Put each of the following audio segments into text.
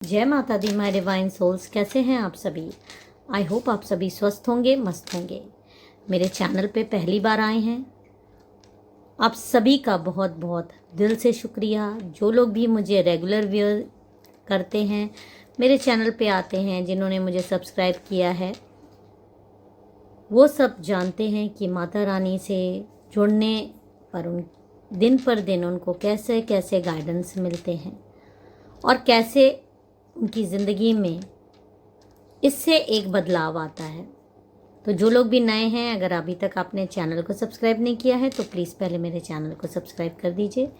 जय माता दी my divine souls. कैसे हैं आप सभी? आई होप आप सभी स्वस्थ होंगे, मस्त होंगे। मेरे चैनल पे पहली बार आए हैं, आप सभी का बहुत बहुत दिल से शुक्रिया। जो लोग भी मुझे रेगुलर व्यूअर करते हैं, मेरे चैनल पे आते हैं, जिन्होंने मुझे सब्सक्राइब किया है, वो सब जानते हैं कि माता रानी से जुड़ने पर दिन पर दिन उनको कैसे कैसे गाइडेंस मिलते हैं और कैसे उनकी ज़िंदगी में इससे एक बदलाव आता है। तो जो लोग भी नए हैं, अगर अभी तक आपने चैनल को सब्सक्राइब नहीं किया है तो प्लीज़ पहले मेरे चैनल को सब्सक्राइब कर दीजिए।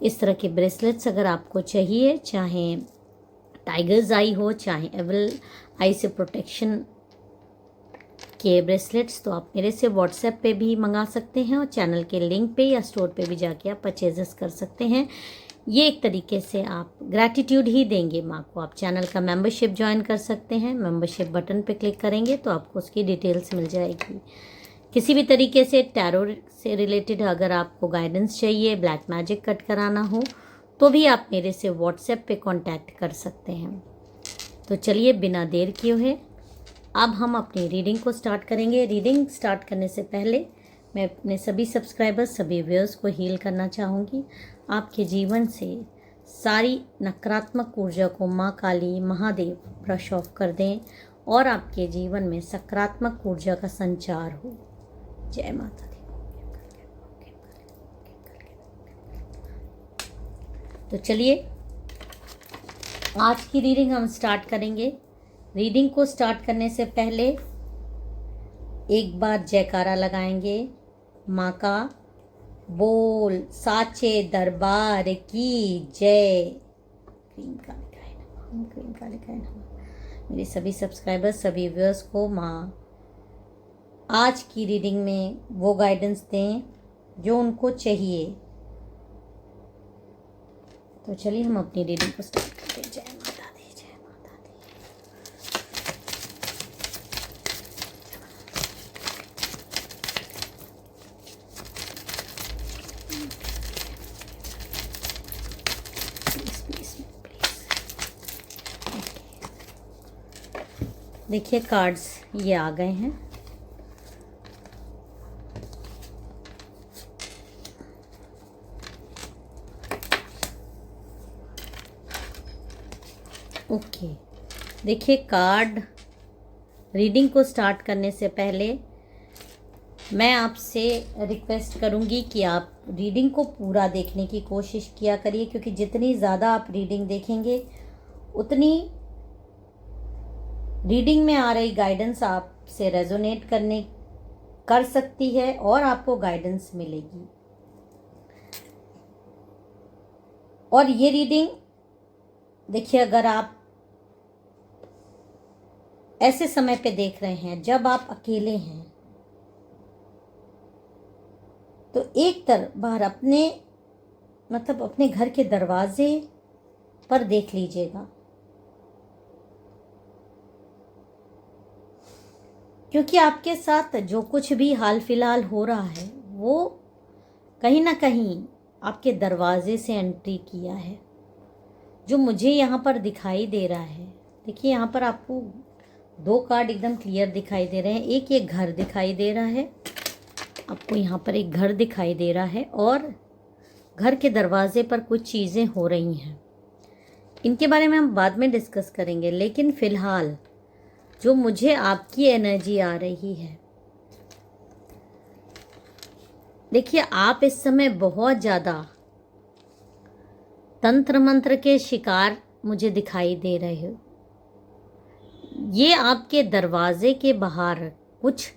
इस तरह के ब्रेसलेट्स अगर आपको चाहिए, चाहे टाइगर्स आई हो, चाहे एविल आई से प्रोटेक्शन के ब्रेसलेट्स, तो आप मेरे से व्हाट्सएप पे भी मंगा सकते हैं और चैनल के लिंक पे या स्टोर पे भी जाके आप परचेजेस कर सकते हैं। ये एक तरीके से आप ग्रैटिट्यूड ही देंगे माँ को। आप चैनल का मेंबरशिप ज्वाइन कर सकते हैं। मेंबरशिप बटन पे क्लिक करेंगे तो आपको उसकी डिटेल्स मिल जाएगी। किसी भी तरीके से टैरो से रिलेटेड अगर आपको गाइडेंस चाहिए, ब्लैक मैजिक कट कराना हो, तो भी आप मेरे से व्हाट्सएप पे कांटेक्ट कर सकते हैं। तो चलिए बिना देर किए हुए अब हम अपनी रीडिंग को स्टार्ट करेंगे। रीडिंग स्टार्ट करने से पहले मैं अपने सभी सब्सक्राइबर्स, सभी व्यूअर्स को हील करना चाहूँगी। आपके जीवन से सारी नकारात्मक ऊर्जा को माँ काली, महादेव ब्रश ऑफ कर दें और आपके जीवन में सकारात्मक ऊर्जा का संचार हो। जय माता दी। तो चलिए आज की रीडिंग हम स्टार्ट करेंगे। रीडिंग को स्टार्ट करने से पहले एक बार जयकारा लगाएंगे माँ का। बोल साचे दरबार की जय। क्रीम कालिकाय नमः, क्रीम कालिकाय नमः। मेरे सभी सब्सक्राइबर्स, सभी व्यूअर्स को माँ आज की रीडिंग में वो गाइडेंस दें जो उनको चाहिए। तो चलिए हम अपनी रीडिंग को स्टार्ट करते हैं। जय माता दी, जय माता दी। देखिए कार्ड्स ये आ गए हैं। ओके, देखिए कार्ड रीडिंग को स्टार्ट करने से पहले मैं आपसे रिक्वेस्ट करूंगी कि आप रीडिंग को पूरा देखने की कोशिश किया करिए, क्योंकि जितनी ज़्यादा आप रीडिंग देखेंगे उतनी रीडिंग में आ रही गाइडेंस आपसे रेजोनेट कर सकती है और आपको गाइडेंस मिलेगी। और ये रीडिंग देखिए, अगर आप ऐसे समय पे देख रहे हैं जब आप अकेले हैं, तो एक बार अपने घर के दरवाजे पर देख लीजिएगा, क्योंकि आपके साथ जो कुछ भी हाल फिलहाल हो रहा है वो कहीं ना कहीं आपके दरवाजे से एंट्री किया है। जो मुझे यहाँ पर दिखाई दे रहा है, देखिए यहाँ पर आपको दो कार्ड एकदम क्लियर दिखाई दे रहे हैं। एक ये घर दिखाई दे रहा है, आपको यहाँ पर एक घर दिखाई दे रहा है और घर के दरवाजे पर कुछ चीज़ें हो रही हैं। इनके बारे में हम बाद में डिस्कस करेंगे, लेकिन फ़िलहाल जो मुझे आपकी एनर्जी आ रही है, देखिए आप इस समय बहुत ज़्यादा तंत्र मंत्र के शिकार मुझे दिखाई दे रहे हो। ये आपके दरवाजे के बाहर कुछ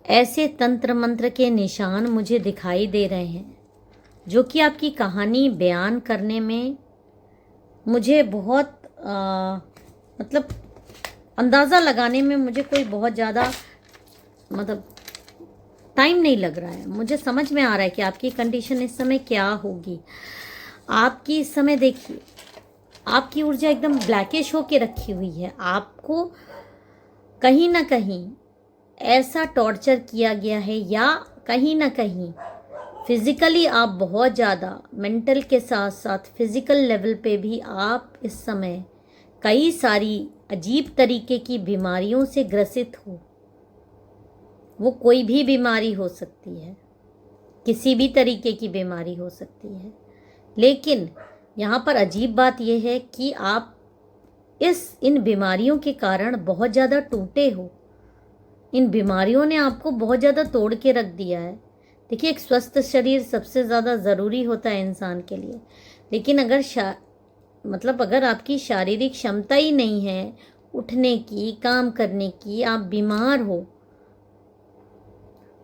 ऐसे तंत्र मंत्र के निशान मुझे दिखाई दे रहे हैं, जो कि आपकी कहानी बयान करने में मुझे बहुत अंदाज़ा लगाने में मुझे कोई बहुत ज़्यादा टाइम नहीं लग रहा है। मुझे समझ में आ रहा है कि आपकी कंडीशन इस समय क्या होगी। आपकी इस समय देखिए, आपकी ऊर्जा एकदम ब्लैकिश होके रखी हुई है। आपको कहीं ना कहीं ऐसा टॉर्चर किया गया है, या कहीं ना कहीं फिज़िकली आप बहुत ज़्यादा, मेंटल के साथ साथ फिज़िकल लेवल पे भी आप इस समय कई सारी अजीब तरीके की बीमारियों से ग्रसित हो। वो कोई भी बीमारी हो सकती है, किसी भी तरीके की बीमारी हो सकती है, लेकिन यहाँ पर अजीब बात यह है कि आप इन बीमारियों के कारण बहुत ज़्यादा टूटे हो। इन बीमारियों ने आपको बहुत ज़्यादा तोड़ के रख दिया है। देखिए, एक स्वस्थ शरीर सबसे ज़्यादा ज़रूरी होता है इंसान के लिए, लेकिन अगर आपकी शारीरिक क्षमता ही नहीं है उठने की, काम करने की, आप बीमार हो,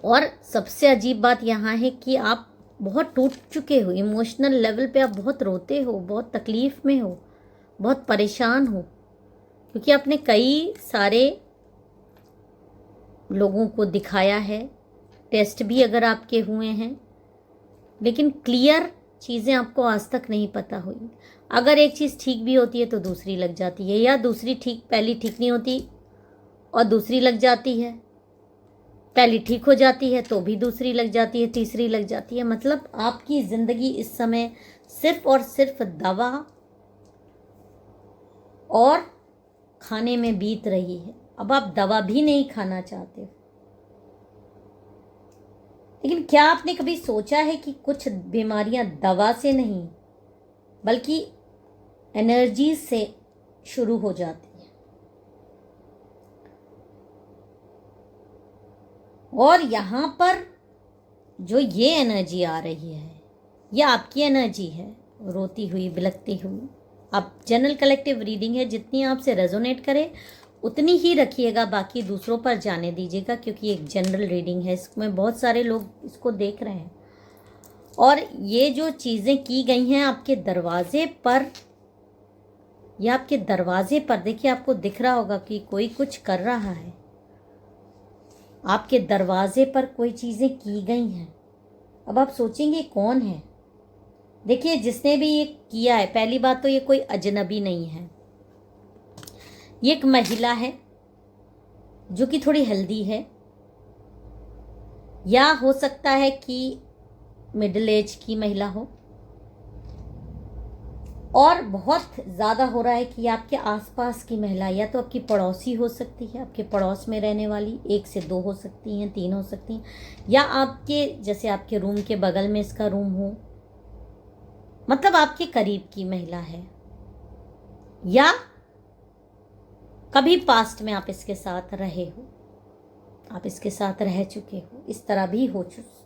और सबसे अजीब बात यहाँ है कि आप बहुत टूट चुके हो, इमोशनल लेवल पे आप बहुत रोते हो, बहुत तकलीफ़ में हो, बहुत परेशान हो, क्योंकि आपने कई सारे लोगों को दिखाया है, टेस्ट भी अगर आपके हुए हैं, लेकिन क्लियर चीज़ें आपको आज तक नहीं पता हुई। अगर एक चीज़ ठीक भी होती है तो दूसरी लग जाती है, या दूसरी पहली ठीक नहीं होती और दूसरी लग जाती है, पहली ठीक हो जाती है तो भी दूसरी लग जाती है, तीसरी लग जाती है। मतलब आपकी ज़िंदगी इस समय सिर्फ और सिर्फ दवा और खाने में बीत रही है। अब आप दवा भी नहीं खाना चाहते, लेकिन क्या आपने कभी सोचा है कि कुछ बीमारियां दवा से नहीं बल्कि एनर्जी से शुरू हो जाती है, और यहाँ पर जो ये एनर्जी आ रही है, ये आपकी एनर्जी है, रोती हुई, बिलखती हुई। आप जनरल कलेक्टिव रीडिंग है, जितनी आपसे रेजोनेट करे उतनी ही रखिएगा, बाकी दूसरों पर जाने दीजिएगा, क्योंकि एक जनरल रीडिंग है, इसमें बहुत सारे लोग इसको देख रहे हैं। और ये जो चीज़ें की गई हैं आपके दरवाजे पर, या आपके दरवाजे पर देखिए, आपको दिख रहा होगा कि कोई कुछ कर रहा है, आपके दरवाजे पर कोई चीज़ें की गई हैं। अब आप सोचेंगे कौन है? देखिए, जिसने भी ये किया है, पहली बात तो ये कोई अजनबी नहीं है, ये एक महिला है जो कि थोड़ी हेल्दी है, या हो सकता है कि मिडिल एज की महिला हो, और बहुत ज़्यादा हो रहा है कि आपके आसपास की महिला, या तो आपकी पड़ोसी हो सकती है, आपके पड़ोस में रहने वाली, 1 से 2 हो सकती हैं, 3 हो सकती हैं, या आपके जैसे आपके रूम के बगल में इसका रूम हो, मतलब आपके करीब की महिला है, या कभी पास्ट में आप इसके साथ रहे हो, आप इसके साथ रह चुके हो, इस तरह भी हो चुके,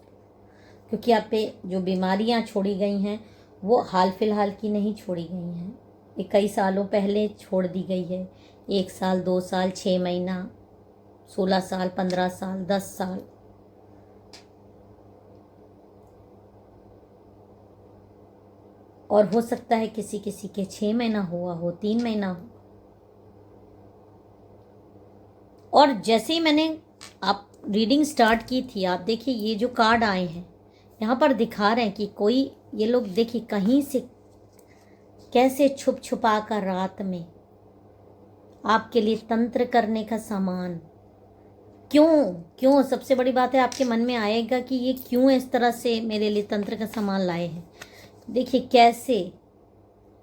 क्योंकि आप पे जो बीमारियां छोड़ी गई हैं वो हाल फिलहाल की नहीं छोड़ी गई हैं, ये कई सालों पहले छोड़ दी गई है। 1 साल, 2 साल, 6 महीना, 16 साल, 15 साल, 10 साल। और हो सकता है किसी किसी के 6 महीना हुआ हो, 3 महीना हो। और जैसे ही मैंने आप रीडिंग स्टार्ट की थी, आप देखिए ये जो कार्ड आए हैं यहाँ पर दिखा रहे हैं कि कोई, ये लोग देखिए कहीं से कैसे छुप छुपा कर रात में आपके लिए तंत्र करने का सामान, क्यों सबसे बड़ी बात है, आपके मन में आएगा कि ये क्यों इस तरह से मेरे लिए तंत्र का सामान लाए हैं। देखिए कैसे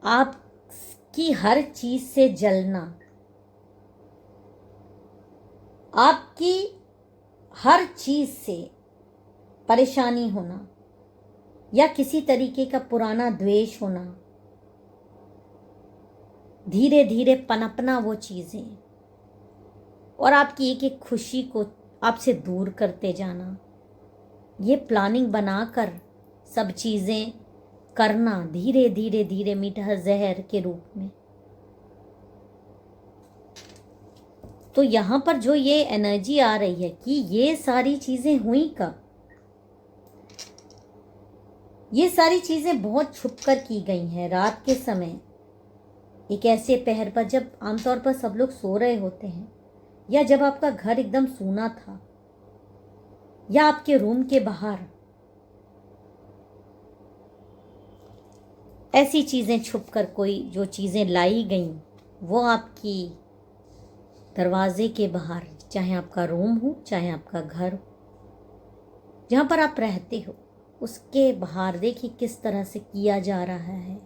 आपकी हर चीज से जलना, आपकी हर चीज से परेशानी होना, या किसी तरीके का पुराना द्वेष होना, धीरे धीरे पनपना वो चीज़ें, और आपकी एक एक खुशी को आपसे दूर करते जाना, ये प्लानिंग बनाकर सब चीज़ें करना, धीरे धीरे धीरे मीठा जहर के रूप में। तो यहाँ पर जो ये एनर्जी आ रही है कि ये सारी चीज़ें हुई कब, ये सारी चीज़ें बहुत छुप कर की गई हैं रात के समय, एक ऐसे पहर पर जब आमतौर पर सब लोग सो रहे होते हैं, या जब आपका घर एकदम सूना था, या आपके रूम के बाहर ऐसी चीज़ें छुपकर कोई जो चीज़ें लाई गईं, वो आपकी दरवाजे के बाहर, चाहे आपका रूम हो, चाहे आपका घर हो, जहाँ पर आप रहते हो, उसके बाहर देखिए किस तरह से किया जा रहा है।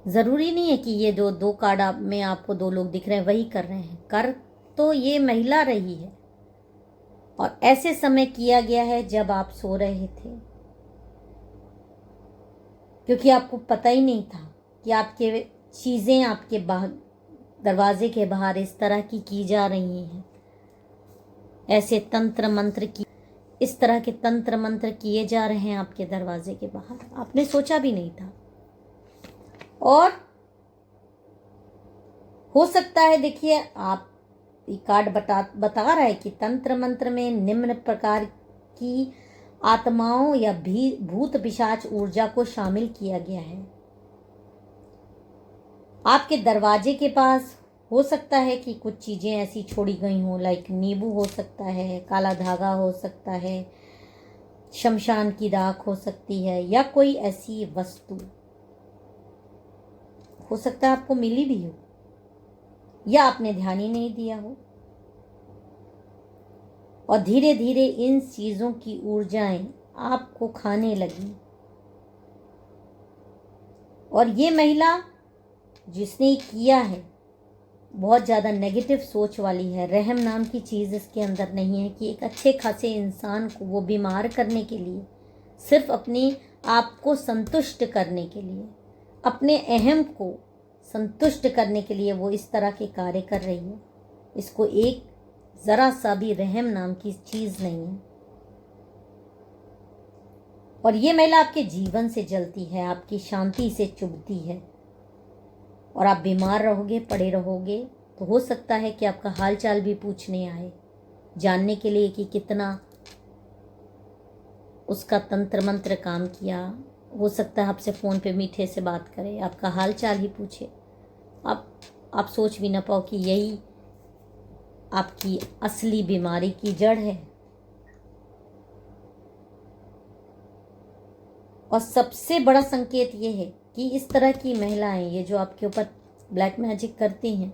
ज़रूरी नहीं है कि ये जो दो कार्ड में आपको दो लोग दिख रहे हैं वही कर रहे हैं, कर तो ये महिला रही है और ऐसे समय किया गया है जब आप सो रहे थे, क्योंकि आपको पता ही नहीं था कि आपके चीज़ें आपके बाहर दरवाजे के बाहर इस तरह की जा रही हैं। ऐसे तंत्र मंत्र की इस तरह के तंत्र मंत्र किए जा रहे हैं आपके दरवाजे के बाहर, आपने सोचा भी नहीं था। और हो सकता है, देखिए आप ये कार्ड बता रहा है कि तंत्र मंत्र में निम्न प्रकार की आत्माओं या भी भूत पिशाच ऊर्जा को शामिल किया गया है। आपके दरवाजे के पास हो सकता है कि कुछ चीज़ें ऐसी छोड़ी गई हों, लाइक नींबू हो सकता है, काला धागा हो सकता है, शमशान की राख हो सकती है, या कोई ऐसी वस्तु हो सकता है आपको मिली भी हो या आपने ध्यान ही नहीं दिया हो। और धीरे धीरे इन चीज़ों की ऊर्जाएं आपको खाने लगी। और ये महिला जिसने किया है बहुत ज़्यादा नेगेटिव सोच वाली है। रहम नाम की चीज़ इसके अंदर नहीं है कि एक अच्छे खासे इंसान को वो बीमार करने के लिए, सिर्फ अपने आप को संतुष्ट करने के लिए, अपने अहम को संतुष्ट करने के लिए वो इस तरह के कार्य कर रही है। इसको एक ज़रा सा भी रहम नाम की चीज़ नहीं है। और ये महिला आपके जीवन से जलती है, आपकी शांति से चुभती है, और आप बीमार रहोगे, पड़े रहोगे, तो हो सकता है कि आपका हाल चाल भी पूछने आए, जानने के लिए कि कितना उसका तंत्र मंत्र काम किया। हो सकता है आपसे फ़ोन पे मीठे से बात करे, आपका हाल चाल ही पूछे। आप सोच भी ना पाओ कि यही आपकी असली बीमारी की जड़ है। और सबसे बड़ा संकेत ये है कि इस तरह की महिलाएं, ये जो आपके ऊपर ब्लैक मैजिक करती हैं,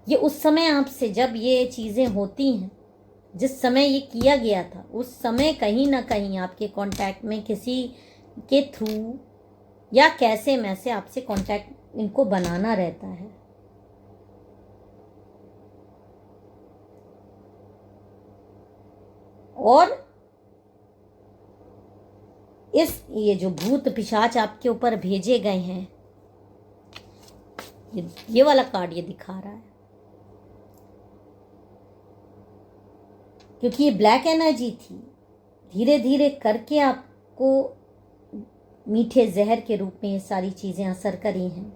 ये उस समय आपसे जब ये चीज़ें होती हैं, जिस समय ये किया गया था, उस समय कहीं ना कहीं आपके कांटेक्ट में किसी के थ्रू या कैसे मैसे आपसे कांटेक्ट इनको बनाना रहता है। और ये जो भूत पिशाच आपके ऊपर भेजे गए हैं, ये वाला कार्ड ये दिखा रहा है, क्योंकि ये ब्लैक एनर्जी थी, धीरे धीरे करके आपको मीठे जहर के रूप में ये सारी चीज़ें असर करी हैं।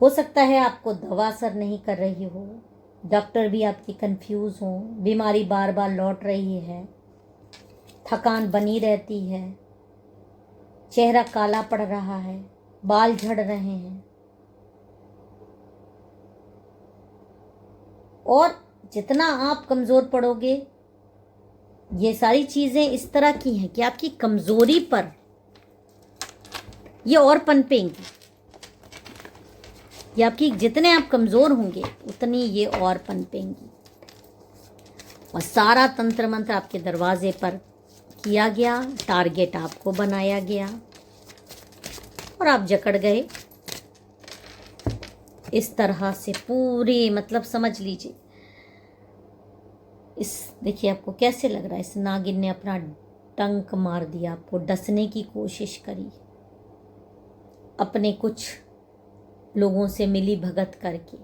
हो सकता है आपको दवा असर नहीं कर रही हो, डॉक्टर भी आपकी कंफ्यूज हो, बीमारी बार बार लौट रही है, थकान बनी रहती है, चेहरा काला पड़ रहा है, बाल झड़ रहे हैं। और जितना आप कमज़ोर पड़ोगे, ये सारी चीज़ें इस तरह की हैं कि आपकी कमज़ोरी पर ये और पनपेंगी। ये आपकी जितने आप कमज़ोर होंगे उतनी ये और पनपेंगी। और सारा तंत्र मंत्र आपके दरवाजे पर किया गया, टारगेट आपको बनाया गया और आप जकड़ गए। इस तरह से पूरी, मतलब समझ लीजिए, देखिए आपको कैसे लग रहा है, इस नागिन ने अपना डंक मार दिया, आपको डसने की कोशिश करी, अपने कुछ लोगों से मिली भगत करके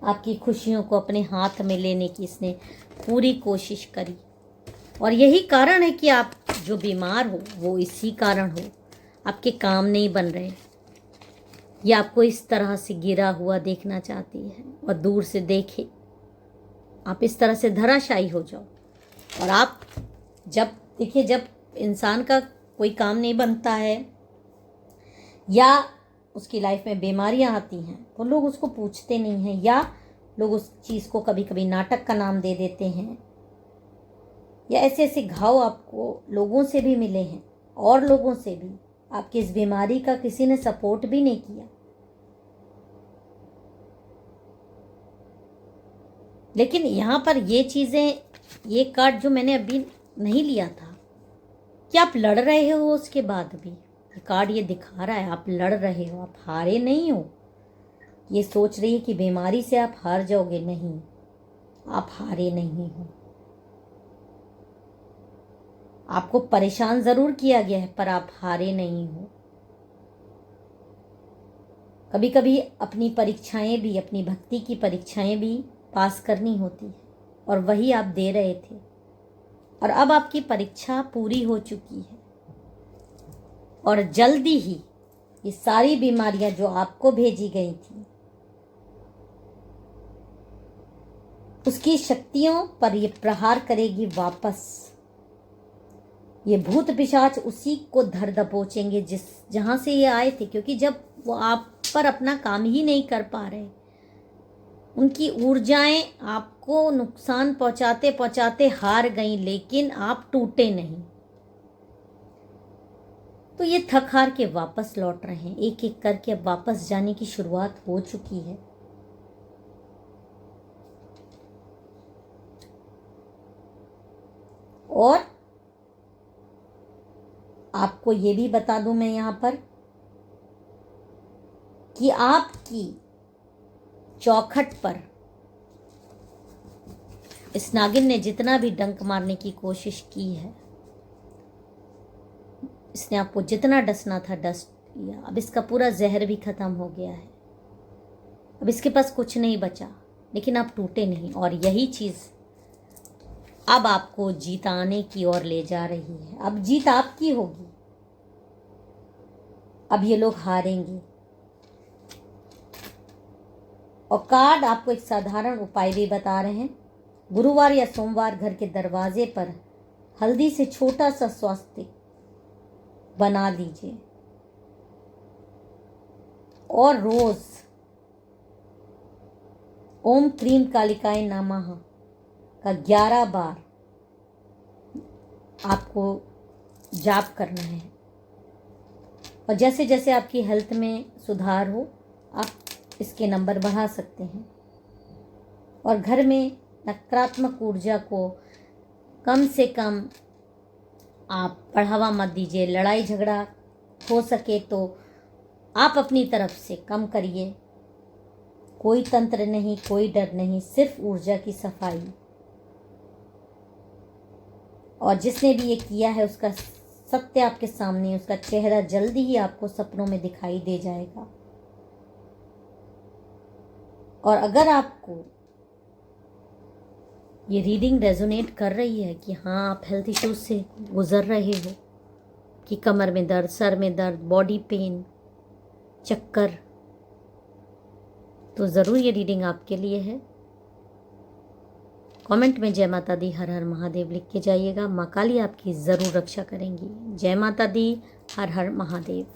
आपकी खुशियों को अपने हाथ में लेने की इसने पूरी कोशिश करी। और यही कारण है कि आप जो बीमार हो वो इसी कारण हो, आपके काम नहीं बन रहे, या आपको इस तरह से गिरा हुआ देखना चाहती है और दूर से देखे आप इस तरह से धराशायी हो जाओ। और आप देखिए, जब इंसान का कोई काम नहीं बनता है या उसकी लाइफ में बीमारियां आती हैं तो लोग उसको पूछते नहीं हैं, या लोग उस चीज़ को कभी कभी नाटक का नाम दे देते हैं, या ऐसे ऐसे घाव आपको लोगों से भी मिले हैं और लोगों से भी आपकी इस बीमारी का किसी ने सपोर्ट भी नहीं किया। लेकिन यहाँ पर ये चीज़ें, ये कार्ड जो मैंने अभी नहीं लिया था, क्या आप लड़ रहे हो उसके बाद भी? ये कार्ड ये दिखा रहा है आप लड़ रहे हो, आप हारे नहीं हो। ये सोच रही है कि बीमारी से आप हार जाओगे, नहीं, आप हारे नहीं हो। आपको परेशान ज़रूर किया गया है पर आप हारे नहीं हो। कभी कभी अपनी परीक्षाएं भी, अपनी भक्ति की परीक्षाएं भी पास करनी होती है, और वही आप दे रहे थे, और अब आपकी परीक्षा पूरी हो चुकी है। और जल्दी ही ये सारी बीमारियां जो आपको भेजी गई थी, उसकी शक्तियों पर ये प्रहार करेगी वापस। ये भूत पिशाच उसी को धर दबोचेंगे जहां से ये आए थे, क्योंकि जब वो आप पर अपना काम ही नहीं कर पा रहे, उनकी ऊर्जाएं आपको नुकसान पहुंचाते पहुंचाते हार गई, लेकिन आप टूटे नहीं। तो ये थक हार के वापस लौट रहे हैं, एक एक करके अब वापस जाने की शुरुआत हो चुकी है। और आपको ये भी बता दूं मैं यहाँ पर कि आपकी चौखट पर इस नागिन ने जितना भी डंक मारने की कोशिश की है, इसने आपको जितना डसना था डस लिया। अब इसका पूरा जहर भी खत्म हो गया है, अब इसके पास कुछ नहीं बचा, लेकिन आप टूटे नहीं। और यही चीज़ अब आपको जीत आने की ओर ले जा रही है। अब जीत आपकी होगी, अब ये लोग हारेंगे। और कार्ड आपको एक साधारण उपाय भी बता रहे हैं। गुरुवार या सोमवार घर के दरवाजे पर हल्दी से छोटा सा स्वास्तिक बना लीजिए, और रोज ओम क्रीम कालिकाय नमः का 11 बार आपको जाप करना है। और जैसे जैसे आपकी हेल्थ में सुधार हो, आप इसके नंबर बढ़ा सकते हैं। और घर में नकारात्मक ऊर्जा को कम से कम आप बढ़ावा मत दीजिए। लड़ाई झगड़ा हो सके तो आप अपनी तरफ से कम करिए। कोई तंत्र नहीं, कोई डर नहीं, सिर्फ ऊर्जा की सफाई। और जिसने भी ये किया है उसका सत्य आपके सामने, उसका चेहरा जल्दी ही आपको सपनों में दिखाई दे जाएगा। और अगर आपको ये रीडिंग रेजोनेट कर रही है कि हाँ आप हेल्थ इश्यूज से गुजर रहे हो, कि कमर में दर्द, सर में दर्द, बॉडी पेन, चक्कर, तो ज़रूर ये रीडिंग आपके लिए है। कमेंट में जय माता दी, हर हर महादेव लिख के जाइएगा। माँ काली आपकी ज़रूर रक्षा करेंगी। जय माता दी, हर हर महादेव।